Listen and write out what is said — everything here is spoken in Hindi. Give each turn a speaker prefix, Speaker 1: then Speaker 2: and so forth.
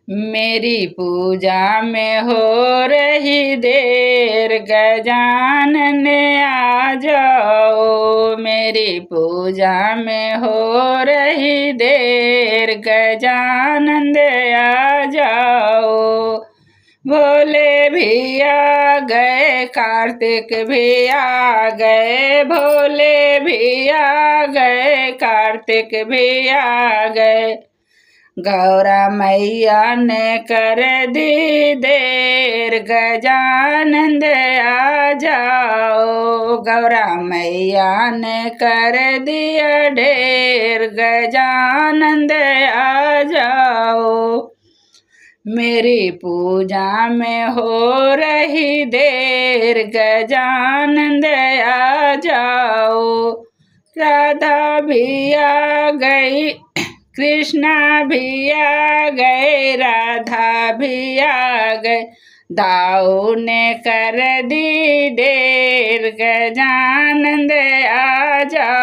Speaker 1: मेरी पूजा में हो रही देर, गजानन आ जाओ। मेरी पूजा में हो रही देर, गजानन आ जाओ। भोले भी आ गए, कार्तिक भी आ गए, भोले भी आ गए, कार्तिक भी आ गए। गौरा मैया ने कर दी देर, गजानन आ जाओ। गौरा मैया ने कर दिया ढेर, गजानन आ जाओ। मेरी पूजा में हो रही देर, गजानन आ जाओ। राधा भी आ गई, कृष्णा भी आ गए, राधा भी आ गए। दाऊ ने कर दी देर, गजानन आ जाओ।